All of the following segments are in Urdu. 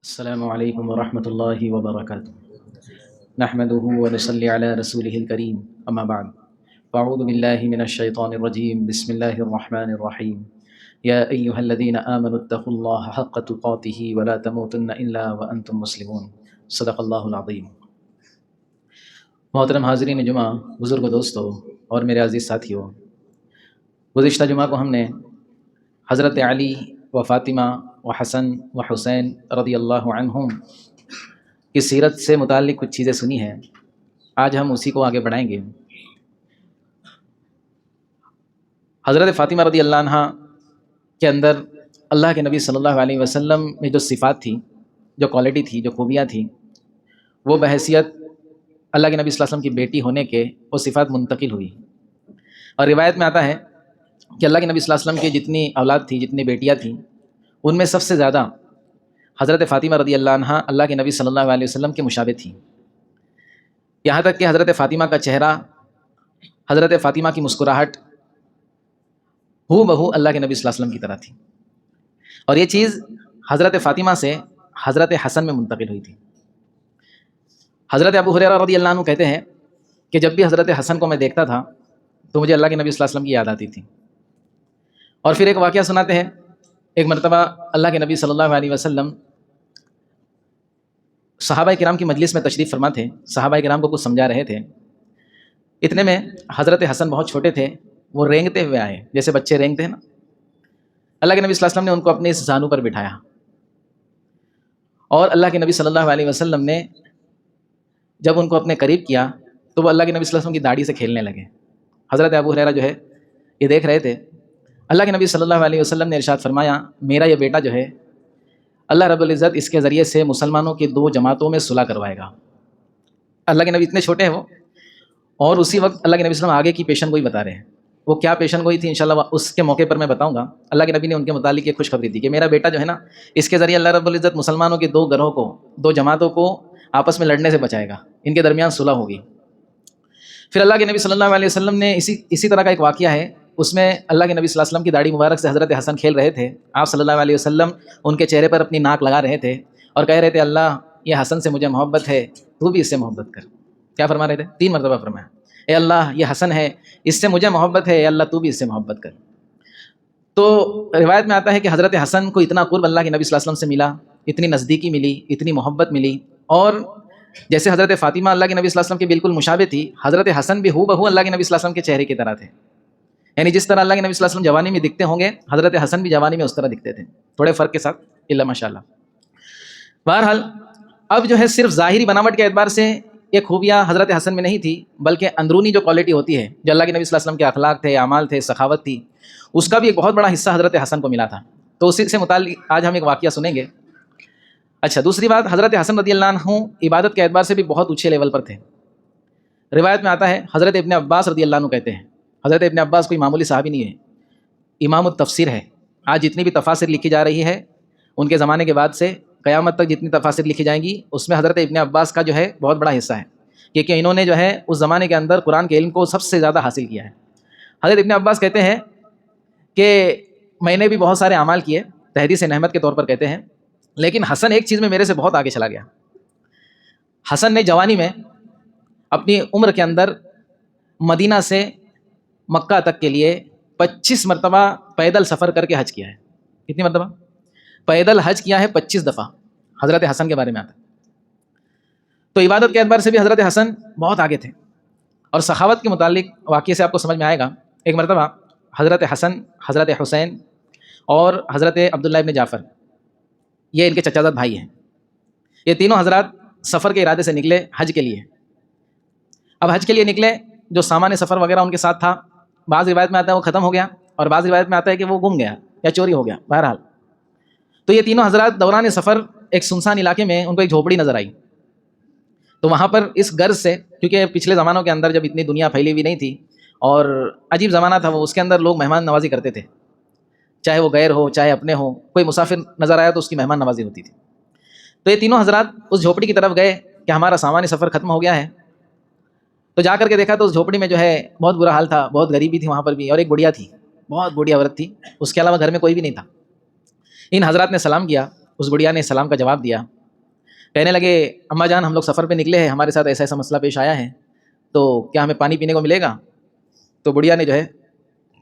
السلام علیکم ورحمۃ اللہ وبرکاتہ نحمده ونصلی علی رسولہ الکریم اما بعد فاعوذ باللہ من الشیطان الرجیم بسم اللہ الرحمن الرحیم یا ایہا الذین آمنوا اتقوا اللہ حق تقاتہ ولا تموتن الا وانتم مسلمون صدق اللہ العظیم۔ محترم حاضرین جمعہ، بزرگ دوستو اور میرے عزیز ساتھیوں، گزشتہ جمعہ کو ہم نے حضرت علی و فاطمہ و حسن و حسین رضی اللہ عنہم کی سیرت سے متعلق کچھ چیزیں سنی ہیں۔ آج ہم اسی کو آگے بڑھائیں گے۔ حضرت فاطمہ رضی اللہ عنہ کے اندر اللہ کے نبی صلی اللہ علیہ وسلم میں جو صفات تھی، جو کوالٹی تھی، جو خوبیاں تھیں، وہ بحیثیت اللہ کے نبی صلی اللہ علیہ وسلم کی بیٹی ہونے کے وہ صفات منتقل ہوئی۔ اور روایت میں آتا ہے کہ اللہ کے نبی صلی اللہ علیہ وسلم کی جتنی اولاد تھی، جتنی بیٹیاں تھیں، ان میں سب سے زیادہ حضرت فاطمہ رضی اللہ عنہ اللہ کے نبی صلی اللہ علیہ وسلم کے مشابہ تھی۔ یہاں تک کہ حضرت فاطمہ کا چہرہ، حضرت فاطمہ کی مسکراہٹ ہو بہو اللہ کے نبی صلی اللہ علیہ وسلم کی طرح تھی۔ اور یہ چیز حضرت فاطمہ سے حضرت حسن میں منتقل ہوئی تھی۔ حضرت ابو ہریرہ رضی اللہ عنہ کہتے ہیں کہ جب بھی حضرت حسن کو میں دیکھتا تھا تو مجھے اللہ کے نبی صلی اللہ علیہ وسلم کی یاد آتی تھی۔ اور پھر ایک واقعہ سناتے ہیں، ایک مرتبہ اللہ کے نبی صلی اللہ علیہ وسلم صحابہ کرام کی مجلس میں تشریف فرما تھے، صحابہ کرام کو کچھ سمجھا رہے تھے۔ اتنے میں حضرت حسن بہت چھوٹے تھے، وہ رینگتے ہوئے آئے، جیسے بچے رینگتے ہیں نا۔ اللہ کے نبی صلی اللہ علیہ وسلم نے ان کو اپنے اس زانو پر بٹھایا، اور اللہ کے نبی صلی اللہ علیہ وسلم نے جب ان کو اپنے قریب کیا تو وہ اللہ کے نبی صلی اللہ علیہ وسلم کی داڑھی سے کھیلنے لگے۔ حضرت ابو ہریرہ جو ہے یہ دیکھ رہے تھے۔ اللہ کے نبی صلی اللہ علیہ وسلم نے ارشاد فرمایا، میرا یہ بیٹا جو ہے اللہ رب العزت اس کے ذریعے سے مسلمانوں کی دو جماعتوں میں صلح کروائے گا۔ اللہ کے نبی اتنے چھوٹے ہیں وہ، اور اسی وقت اللہ کے نبی صلی اللہ علیہ وسلم آگے کی پیشن گوئی بتا رہے ہیں۔ وہ کیا پیشن گوئی تھی انشاءاللہ اس کے موقع پر میں بتاؤں گا۔ اللہ کے نبی نے ان کے متعلق ایک خوشخبری دی کہ میرا بیٹا جو ہے نا، اس کے ذریعے اللہ رب العزت مسلمانوں کے دو گروہوں کو، دو جماعتوں کو آپس میں لڑنے سے بچائے گا، ان کے درمیان صلح ہوگی۔ پھر اللہ کے نبی صلی اللہ علیہ وسلم نے اسی طرح کا ایک واقعہ ہے، اس میں اللہ کے نبی صلی اللہ علیہ وسلم کی داڑھی مبارک سے حضرت حسن کھیل رہے تھے۔ آپ صلی اللہ علیہ وسلم ان کے چہرے پر اپنی ناک لگا رہے تھے اور کہہ رہے تھے، اللہ یہ حسن سے مجھے محبت ہے، تو بھی اس سے محبت کر۔ کیا فرما رہے تھے؟ 3 مرتبہ فرمایا، اے اللہ یہ حسن ہے، اس سے مجھے محبت ہے، اے اللہ تو بھی اس سے محبت کر۔ تو روایت میں آتا ہے کہ حضرت حسن کو اتنا قرب اللہ کے نبی صلی اللہ علیہ وسلم سے ملا، اتنی نزدیکی ملی، اتنی محبت ملی، اور جیسے حضرت فاطمہ اللہ کے نبی صلی اللہ علیہ وسلم کے بالکل مشابہ تھی، حضرت حسن بھی ہو بہو اللہ کے نبی صلی اللہ علیہ وسلم کے چہرے کی طرح تھے۔ یعنی جس طرح اللہ کے نبی صلی اللہ علیہ وسلم جوانی میں دکھتے ہوں گے، حضرت حسن بھی جوانی میں اس طرح دکھتے تھے، تھوڑے فرق کے ساتھ، الا ماشاءاللہ۔ بہرحال اب جو ہے صرف ظاہری بناوٹ کے اعتبار سے یہ خوبیاں حضرت حسن میں نہیں تھی، بلکہ اندرونی جو کوالٹی ہوتی ہے، جو اللہ کے نبی صلی اللہ علیہ وسلم کے اخلاق تھے، اعمال تھے، سخاوت تھی، اس کا بھی ایک بہت بڑا حصہ حضرت حسن کو ملا تھا۔ تو اسی سے متعلق آج ہم ایک واقعہ سنیں گے۔ اچھا، دوسری بات، حضرت حسن رضی اللہ عنہ عبادت کے اعتبار سے بھی بہت اونچے لیول پر تھے۔ روایت میں آتا ہے، حضرت ابن عباس رضی اللہ عنہ کہتے ہیں، حضرت ابن عباس کوئی معمولی صحابی نہیں ہے، امام التفسیر ہے۔ آج جتنی بھی تفاسیر لکھی جا رہی ہے، ان کے زمانے کے بعد سے قیامت تک جتنی تفاسیر لکھی جائیں گی، اس میں حضرت ابن عباس کا جو ہے بہت بڑا حصہ ہے، کیونکہ انہوں نے جو ہے اس زمانے کے اندر قرآن کے علم کو سب سے زیادہ حاصل کیا ہے۔ حضرت ابن عباس کہتے ہیں کہ میں نے بھی بہت سارے اعمال کیے، تحدیث نعمت کے طور پر کہتے ہیں، لیکن حسن ایک چیز میں میرے سے بہت آگے چلا گیا۔ حسن نے جوانی میں اپنی عمر کے اندر مدینہ سے مکہ تک کے لیے 25 مرتبہ پیدل سفر کر کے حج کیا ہے۔ کتنی مرتبہ؟ پیدل حج کیا ہے 25 دفعہ۔ حضرت حسن کے بارے میں آتا ہے۔ تو عبادت کے اعتبار سے بھی حضرت حسن بہت آگے تھے، اور سخاوت کے متعلق واقعے سے آپ کو سمجھ میں آئے گا۔ ایک مرتبہ حضرت حسن، حضرت حسین اور حضرت عبداللہ ابن جعفر، یہ ان کے چچا زاد بھائی ہیں، یہ تینوں حضرات سفر کے ارادے سے نکلے حج کے لیے۔ اب حج کے لیے نکلے، جو سامان سفر وغیرہ ان کے ساتھ تھا، بعض روایت میں آتا ہے وہ ختم ہو گیا، اور بعض روایت میں آتا ہے کہ وہ گم گیا یا چوری ہو گیا۔ بہرحال تو یہ تینوں حضرات دوران سفر ایک سنسان علاقے میں ان کو ایک جھوپڑی نظر آئی، تو وہاں پر اس غرض سے، کیونکہ پچھلے زمانوں کے اندر جب اتنی دنیا پھیلی ہوئی نہیں تھی اور عجیب زمانہ تھا وہ، اس کے اندر لوگ مہمان نوازی کرتے تھے، چاہے وہ غیر ہو چاہے اپنے ہو، کوئی مسافر نظر آیا تو اس کی مہمان نوازی ہوتی تھی۔ تو یہ تینوں حضرات اس جھوپڑی کی طرف گئے کہ ہمارا سامان سفر ختم ہو گیا ہے۔ تو جا کر کے دیکھا تو اس جھوپڑی میں جو ہے بہت برا حال تھا، بہت غریبی تھی وہاں پر بھی، اور ایک بڑھیا تھی، بہت بوڑھی عورت تھی، اس کے علاوہ گھر میں کوئی بھی نہیں تھا۔ ان حضرات نے سلام کیا، اس بڑھیا نے سلام کا جواب دیا، کہنے لگے اماں جان ہم لوگ سفر پہ نکلے ہیں, ہمارے ساتھ ایسا ایسا مسئلہ پیش آیا ہے, تو کیا ہمیں پانی پینے کو ملے گا؟ تو بڑھیا نے جو ہے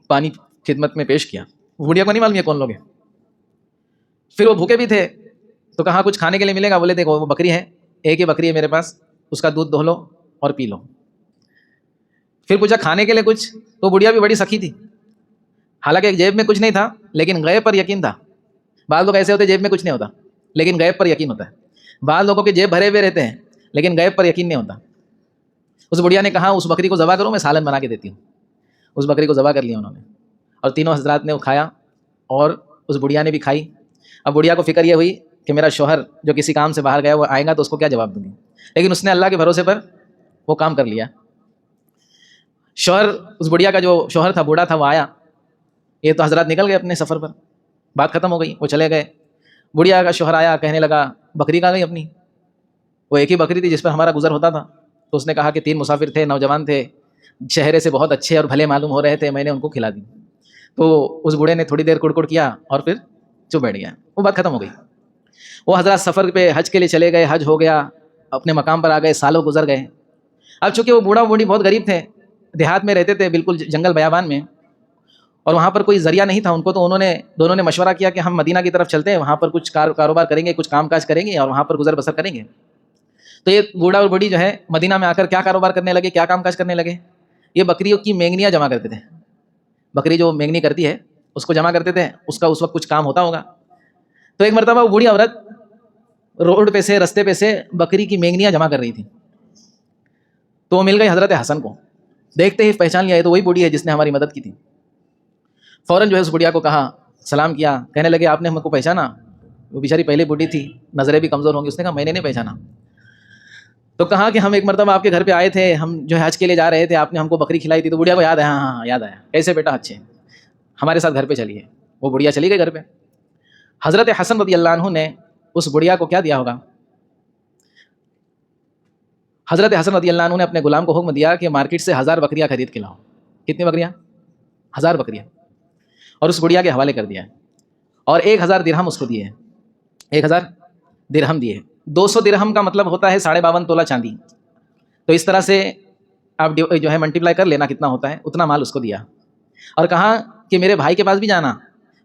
پانی خدمت میں پیش کیا. بڑھیا کو نہیں معلوم یہ کون لوگ ہیں. پھر وہ بھوکے بھی تھے تو کہا کچھ کھانے کے لیے ملے گا؟ بولے دیکھو وہ بکری ہے, ایک ہی بکری ہے میرے پاس, اس کا دودھ دہو لو اور پی لو. پھر پوچھا کھانے کے لیے کچھ؟ تو بڑھیا بھی بڑی سخی تھی, حالانکہ جیب میں کچھ نہیں تھا لیکن غیب پر یقین تھا. بعض لوگ ایسے ہوتے جیب میں کچھ نہیں ہوتا لیکن غیب پر یقین ہوتا ہے. بعض لوگوں کے جیب بھرے ہوئے رہتے ہیں لیکن غیب پر یقین نہیں ہوتا. اس بڑھیا نے کہا اس بکری کو ذبح کرو, میں سالن بنا کے دیتی ہوں. اس بکری کو ذبح کر لیا انہوں نے, اور تینوں حضرات نے وہ کھایا اور اس بڑھیا نے بھی کھائی. اب بڑھیا کو فکر یہ ہوئی کہ میرا شوہر جو کسی کام سے باہر گیا وہ آئے گا تو اس کو کیا جواب دوں گی, لیکن اس نے اللہ کے بھروسے پر وہ کام کر لیا. شوہر, اس بڑھیا کا جو شوہر تھا بوڑھا تھا, وہ آیا. یہ تو حضرات نکل گئے اپنے سفر پر, بات ختم ہو گئی, وہ چلے گئے. بڑھیا کا شوہر آیا, کہنے لگا بکری کہاں گئی اپنی؟ وہ ایک ہی بکری تھی جس پر ہمارا گزر ہوتا تھا. تو اس نے کہا کہ 3 مسافر تھے, نوجوان تھے, چہرے سے بہت اچھے اور بھلے معلوم ہو رہے تھے, میں نے ان کو کھلا دی. تو اس بوڑھے نے تھوڑی دیر کڑکڑ کیا اور پھر چپ بیٹھ گیا. وہ بات ختم ہو گئی. وہ حضرات سفر پہ حج کے لیے چلے گئے, حج ہو گیا, اپنے مقام پر آ گئے, سالوں گزر گئے. اب چونکہ وہ بوڑھا بوڑھی بہت غریب تھے, دیہات میں رہتے تھے بالکل جنگل بیابان میں, اور وہاں پر کوئی ذریعہ نہیں تھا ان کو, تو دونوں نے مشورہ کیا کہ ہم مدینہ کی طرف چلتے ہیں, وہاں پر کچھ کاروبار کریں گے, کچھ کام کاج کریں گے اور وہاں پر گزر بسر کریں گے. تو یہ بوڑھا اور بوڑھی جو ہے مدینہ میں آ کر کیا کاروبار کرنے لگے, کیا کام کاج کرنے لگے. یہ بکریوں کی مینگنیاں جمع کرتے تھے. بکری جو مینگنی کرتی ہے اس کو جمع کرتے تھے, اس کا اس وقت کچھ کام ہوتا ہوگا. تو ایک مرتبہ وہ بوڑھی عورت روڈ پہ سے, رستے پہ سے بکری کی مینگنیاں جمع کر رہی تھی. تو وہ مل گئی حضرت حسن کو, دیکھتے ہی پہچان لیا, تو وہی بوڑھی ہے جس نے ہماری مدد کی تھی. فوراً جو ہے اس بڑھیا کو کہا, سلام کیا, کہنے لگے آپ نے ہم کو پہچانا؟ وہ بیچاری پہلے بوڑھی تھی, نظریں بھی کمزور ہوں گی. اس نے کہا میں نے نہیں پہچانا. تو کہا کہ ہم ایک مرتبہ آپ کے گھر پہ آئے تھے, ہم جو ہے حج کے لیے جا رہے تھے, آپ نے ہم کو بکری کھلائی تھی. تو بڑھیا کو یاد ہے, ہاں ہاں یاد آیا, کیسے بیٹا, اچھے, ہمارے ساتھ گھر پہ چلیے. وہ بڑھیا چلی گئی گھر پہ. حضرت حسن رضی اللہ عنہ نے اس بڑھیا کو کیا دیا ہوگا؟ حضرت حسن رضی اللہ عنہ نے اپنے غلام کو حکم دیا کہ مارکیٹ سے 1000 بکریاں خرید کے لاؤ. کتنی بکریاں؟ 1000 بکریاں. اور اس بڑھیا کے حوالے کر دیا ہے, اور 1000 درہم اس کو دیے. 1000 درہم دیے. 200 درہم کا مطلب ہوتا ہے 52.5 تولہ چاندی. تو اس طرح سے آپ جو ہے ملٹیپلائی کر لینا کتنا ہوتا ہے, اتنا مال اس کو دیا. اور کہا کہ میرے بھائی کے پاس بھی جانا.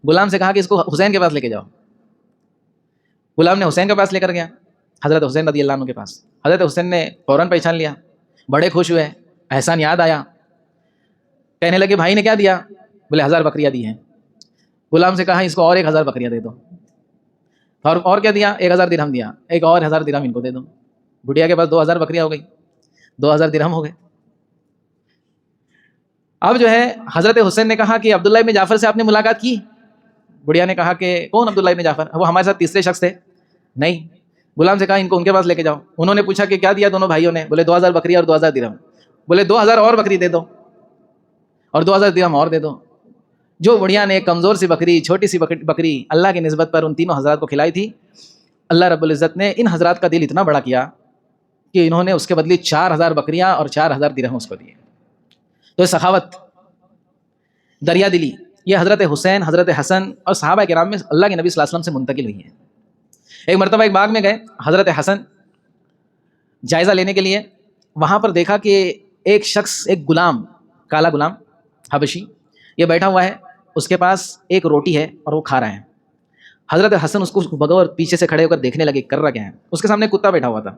غلام سے کہا کہ اس کو حسین کے پاس لے کے جاؤ. غلام نے حسین کے پاس لے کر گیا, حضرت حسین رضی اللہ عنہ کے پاس. حضرت حسین نے فوراً پہچان لیا, بڑے خوش ہوئے, احسان یاد آیا. کہنے لگے بھائی نے کیا دیا؟ بولے 1000 بکریاں دی ہیں. غلام سے کہا اس کو اور 1000 بکریاں دے دو. اور کیا دیا؟ 1000 درہم دیا, ایک اور 1000 درہم ان کو دے دو. بڑھیا کے پاس 2000 بکریاں ہو گئی, 2000 درہم ہو گئے. اب جو ہے حضرت حسین نے کہا کہ عبداللہ ابن جعفر سے آپ نے ملاقات کی؟ بڑھیا نے کہا کہ کون عبداللہ ابن جعفر؟ وہ ہمارے ساتھ تیسرے شخص تھے. نہیں. غلام سے کہا ان کو ان کے پاس لے کے جاؤ. انہوں نے پوچھا کہ کیا دیا دونوں بھائیوں نے؟ بولے 2000 بکری اور 2000 درہم. بولے 2000 اور بکری دے دو اور 2000 درہم اور دے دو. جو بڑھیا نے ایک کمزور سی بکری, چھوٹی سی بکری اللہ کی نسبت پر ان تینوں حضرات کو کھلائی تھی, اللہ رب العزت نے ان حضرات کا دل اتنا بڑا کیا کہ انہوں نے اس کے بدلے 4000 بکریاں اور 4000 درہم اس کو دیے. تو یہ سخاوت, دریا دلی, یہ حضرت حسین, حضرت حسن اور صحابہ کرام میں اللہ کے نبی صلی اللہ علیہ وسلم سے منتقل ہوئی ہے. ایک مرتبہ ایک باغ میں گئے حضرت حسن جائزہ لینے کے لیے. وہاں پر دیکھا کہ ایک شخص, ایک غلام, کالا غلام حبشی, یہ بیٹھا ہوا ہے, اس کے پاس ایک روٹی ہے اور وہ کھا رہا ہے. حضرت حسن اس کو بغور پیچھے سے کھڑے ہو کر دیکھنے لگے کر رہا کیا ہے. اس کے سامنے کتا بیٹھا ہوا تھا,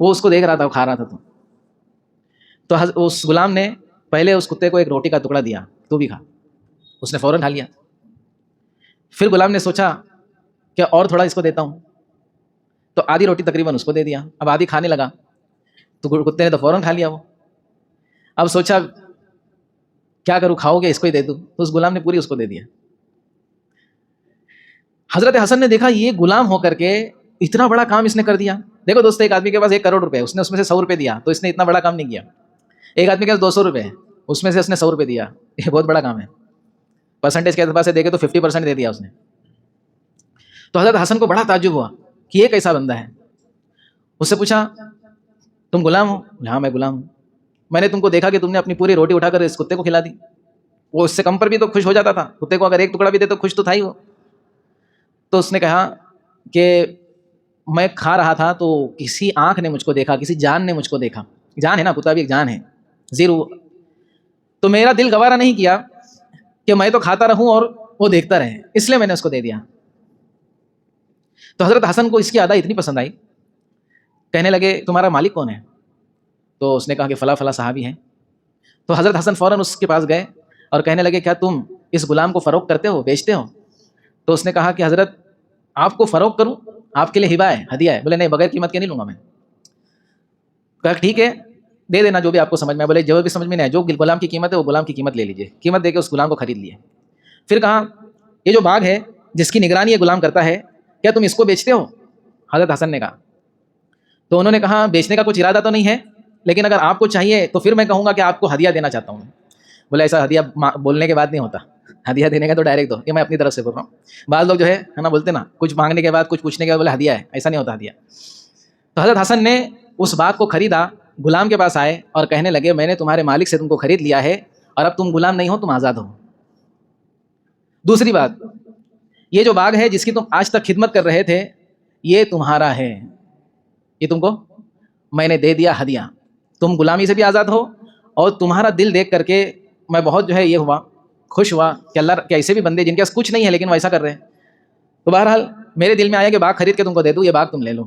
وہ اس کو دیکھ رہا تھا, وہ کھا رہا تھا. تو اس غلام نے پہلے اس کتے کو ایک روٹی کا ٹکڑا دیا, تو بھی کھا. اس نے فوراً کھا لیا. پھر غلام نے سوچا کہ اور تھوڑا اس کو دیتا ہوں, تو آدھی روٹی تقریباً اس کو دے دیا. اب آدھی کھانے لگا تو کتے نے تو فوراً کھا لیا. وہ اب سوچا کیا کروں, کھاؤ گے اس کو ہی دے دوں, تو اس غلام نے پوری اس کو دے دیا. حضرت حسن نے دیکھا یہ غلام ہو کر کے اتنا بڑا کام اس نے کر دیا. دیکھو دوستو, ایک آدمی کے پاس 1 کروڑ روپے, اس نے اس میں سے 100 روپے دیا, تو اس نے اتنا بڑا کام نہیں کیا. ایک آدمی کے پاس 200 روپے, اس میں سے اس نے 100 روپے دیا, یہ بہت بڑا کام ہے. پرسنٹیج کے اعتبار سے دیکھے تو 50% دے دیا اس نے. تو حضرت حسن کو بڑا تعجب ہوا کہ یہ کیسا بندہ ہے. اس سے پوچھا تم غلام ہو؟ ہاں میں غلام ہوں. میں نے تم کو دیکھا کہ تم نے اپنی پوری روٹی اٹھا کر اس کتے کو کھلا دی. وہ اس سے کم پر بھی تو خوش ہو جاتا تھا, کتے کو اگر 1 ٹکڑا بھی دے تو خوش تو تھا ہی وہ. تو اس نے کہا کہ میں کھا رہا تھا تو کسی آنکھ نے مجھ کو دیکھا, کسی جان نے مجھ کو دیکھا. جان ہے نا, کتا بھی ایک جان ہے, زیرو. تو میرا دل گوارا نہیں کیا کہ میں تو کھاتا رہوں اور وہ دیکھتا رہے, اس لیے میں نے اس کو دے دیا. تو حضرت حسن کو اس کی ادا اتنی پسند آئی, کہنے لگے تمہارا مالک کون ہے؟ تو اس نے کہا کہ فلاں فلاں صحابی ہیں. تو حضرت حسن فوراً اس کے پاس گئے اور کہنے لگے کیا تم اس غلام کو فروخت کرتے ہو, بیچتے ہو؟ تو اس نے کہا کہ حضرت آپ کو فروخت کروں, آپ کے لیے ہبہ ہے, ہدیہ ہے. بولے نہیں, بغیر قیمت کے نہیں لوں گا میں. کہا ٹھیک ہے دے دینا جو بھی آپ کو سمجھ میں. بولے جو بھی سمجھ میں نہیں ہے, جو غلام کی قیمت ہے وہ غلام کی قیمت لے لیجیے. قیمت دے کے اس غلام کو خرید لیے. پھر کہا یہ جو باغ ہے جس کی نگرانی یہ غلام کرتا ہے, کیا تم اس کو بیچتے ہو؟ حضرت حسن نے کہا. تو انہوں نے کہا بیچنے کا کچھ ارادہ تو نہیں ہے, لیکن اگر آپ کو چاہیے تو پھر میں کہوں گا کہ آپ کو ہدیہ دینا چاہتا ہوں. بولے ایسا ہدیہ بولنے کے بعد نہیں ہوتا, ہدیہ دینے کا تو ڈائریکٹ دو. یہ میں اپنی طرف سے بول رہا ہوں. بعض لوگ جو ہے نا بولتے نا کچھ مانگنے کے بعد کچھ پوچھنے کے بعد بولے ہدیہ ہے, ایسا نہیں ہوتا ہدیہ. تو حضرت حسن نے اس باغ کو خریدا, غلام کے پاس آئے اور کہنے لگے میں نے تمہارے مالک سے تم کو خرید لیا ہے اور اب تم غلام نہیں ہو, تم آزاد ہو. دوسری بات, یہ جو باغ ہے جس کی تم آج تک خدمت کر رہے تھے یہ تمہارا ہے, یہ تم کو میں نے دے دیا ہدیہ. تم غلامی سے بھی آزاد ہو, اور تمہارا دل دیکھ کر کے میں بہت جو ہے یہ ہوا, خوش ہوا کہ اللہ کے ایسے بھی بندے جن کے پاس کچھ نہیں ہے لیکن وہ ایسا کر رہے ہیں. تو بہرحال میرے دل میں آیا کہ باغ خرید کے تم کو دے دوں, یہ باغ تم لے لو.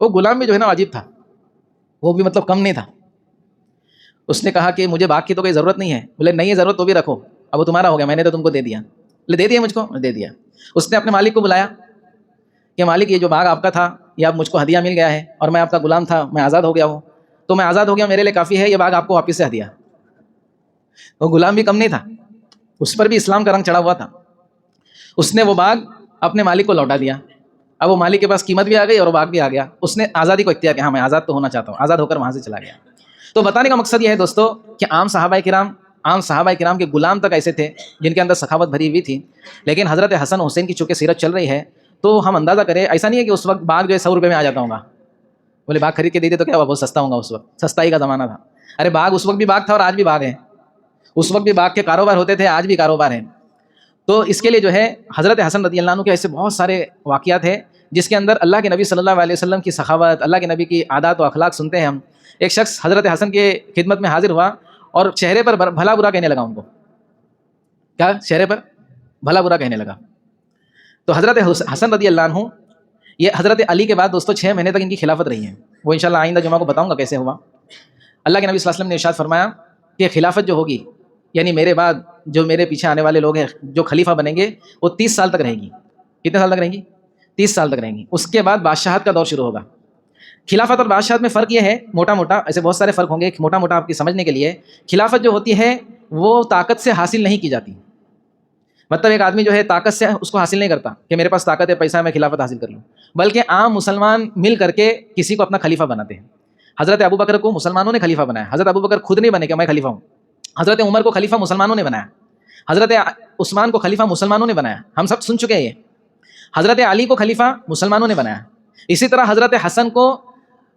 وہ غلام بھی جو ہے نا عجیب تھا, وہ بھی مطلب کم نہیں تھا. اس نے کہا کہ مجھے باغ کی تو کوئی ضرورت نہیں ہے. بولے نہیں ہے ضرورت تو بھی رکھو, اب وہ تمہارا ہو گیا, میں نے تو تم کو دے دیا. بولے دے دیا مجھ کو؟ دے دیا. اس نے اپنے مالک کو بلایا کہ مالک یہ جو باغ آپ کا تھا یہ اب مجھ کو ہدیہ مل گیا ہے, اور میں آپ کا غلام تھا, میں آزاد ہو گیا ہوں. تو میں آزاد ہو گیا, میرے لیے کافی ہے, یہ باغ آپ کو واپس سے ہدیہ. وہ غلام بھی کم نہیں تھا, اس پر بھی اسلام کا رنگ چڑھا ہوا تھا. اس نے وہ باغ اپنے مالک کو لوٹا دیا. اب وہ مالک کے پاس قیمت بھی آ گئی اور وہ باغ بھی آ گیا. اس نے آزادی کو اختیار کیا, ہاں میں آزاد تو ہونا چاہتا ہوں, آزاد ہو کر وہاں سے چلا گیا. تو بتانے کا مقصد یہ ہے دوستو کہ عام صحابہ کرام کے غلام تک ایسے تھے جن کے اندر سخاوت بھری ہوئی تھی. لیکن حضرت حسن حسین کی چونکہ سیرت چل رہی ہے تو ہم اندازہ کریں, ایسا نہیں ہے کہ اس وقت باغ جو ہے 100 روپے میں آ جاتا ہوگا. بولے باغ خرید کے دے دے تو کیا ہوا, بہت سستا ہوگا. اس وقت سستائی کا زمانہ تھا. ارے باغ اس وقت بھی باغ تھا اور آج بھی باغ ہے. اس وقت بھی باغ کے کاروبار ہوتے تھے, آج بھی کاروبار ہیں. تو اس کے لیے جو ہے حضرت حسن رضی اللہ عنہ کے ایسے بہت سارے واقعات ہیں جس کے اندر اللہ کے نبی صلی اللہ علیہ وسلم کی سخاوت, اللہ کے نبی کی عادات و اخلاق سنتے ہیں ہم. ایک شخص حضرت حسن کے خدمت میں حاضر ہوا اور چہرے پر بھلا برا کہنے لگا ان کو. کیا چہرے پر بھلا برا کہنے لگا. تو حضرت حسن رضی اللہ عنہ, یہ حضرت علی کے بعد دوستو 6 مہینے تک ان کی خلافت رہی ہے. وہ انشاءاللہ آئندہ جمعہ کو بتاؤں گا کیسے ہوا. اللہ کے نبی صلی اللہ علیہ وسلم نے ارشاد فرمایا کہ خلافت جو ہوگی, یعنی میرے بعد جو میرے پیچھے آنے والے لوگ ہیں جو خلیفہ بنیں گے وہ 30 سال تک رہیں گی. کتنے سال تک رہیں گی؟ 30 سال تک رہیں گی. اس کے بعد بادشاہت کا دور شروع ہوگا. خلافت اور بادشاہت میں فرق یہ ہے موٹا موٹا, ایسے بہت سارے فرق ہوں گے, موٹا موٹا آپ کی سمجھنے کے لیے. خلافت جو ہوتی ہے وہ طاقت سے حاصل نہیں کی جاتی. مطلب ایک آدمی جو ہے طاقت سے اس کو حاصل نہیں کرتا کہ میرے پاس طاقت ہے, پیسہ ہے, میں خلافت حاصل کر لوں. بلکہ عام مسلمان مل کر کے کسی کو اپنا خلیفہ بناتے ہیں. حضرت ابو بکر کو مسلمانوں نے خلیفہ بنایا. حضرت ابو بکر خود نہیں بنے کہ میں خلیفہ ہوں. حضرت عمر کو خلیفہ مسلمانوں نے بنایا. حضرت عثمان کو خلیفہ مسلمانوں نے بنایا. ہم سب سن چکے ہیں یہ. حضرت علی کو خلیفہ مسلمانوں نے بنایا. اسی طرح حضرت حسن کو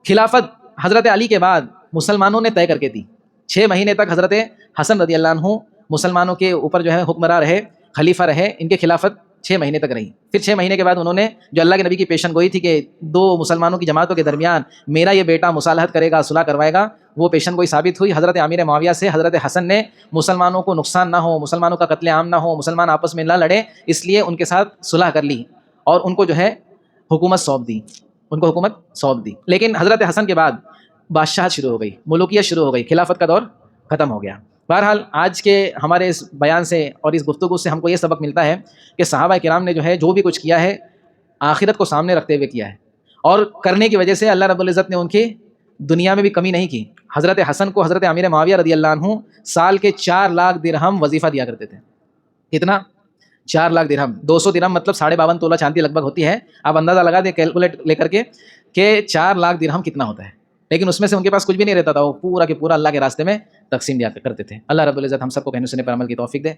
خلافت حضرت علی کے بعد مسلمانوں نے طے کر کے دی. 6 مہینے تک حضرت حسن رضی اللہ عنہ مسلمانوں کے اوپر جو ہے حکمراں رہے, خلیفہ رہے. ان کے خلافت 6 مہینے تک رہی. پھر 6 مہینے کے بعد انہوں نے جو اللہ کے نبی کی پیشن گوئی تھی کہ 2 مسلمانوں کی جماعتوں کے درمیان میرا یہ بیٹا مصالحت کرے گا, صلح کروائے گا, وہ پیشن گوئی ثابت ہوئی. حضرت امیر معاویہ سے حضرت حسن نے مسلمانوں کو نقصان نہ ہو, مسلمانوں کا قتل عام نہ ہو, مسلمان آپس میں نہ لڑے, اس لیے ان کے ساتھ صلح کر لی اور ان کو جو ہے حکومت سونپ دی. لیکن حضرت حسن کے بعد بادشاہت شروع ہو گئی, ملوکیت شروع ہو گئی, خلافت کا دور ختم ہو گیا. بہرحال آج کے ہمارے اس بیان سے اور اس گفتگو سے ہم کو یہ سبق ملتا ہے کہ صحابہ کرام نے جو ہے جو بھی کچھ کیا ہے آخرت کو سامنے رکھتے ہوئے کیا ہے, اور کرنے کی وجہ سے اللہ رب العزت نے ان کی دنیا میں بھی کمی نہیں کی. حضرت حسن کو حضرت امیر معاویہ رضی اللہ عنہ سال کے 4 لاکھ درہم وظیفہ دیا کرتے تھے. کتنا؟ 4 لاکھ درہم. 200 درہم مطلب 52.5 تولہ چاندی لگ بھگ ہوتی ہے. آپ اندازہ لگا دیں کیلکولیٹ لے کر کے کہ 4 لاکھ درہم کتنا ہوتا ہے. لیکن اس میں سے ان کے پاس کچھ بھی نہیں رہتا تھا, وہ پورا کے پورا اللہ کے راستے میں تقسیم دیا کرتے تھے. اللہ رب العزت ہم سب کو کہنے سننے پر عمل کی توفیق دے.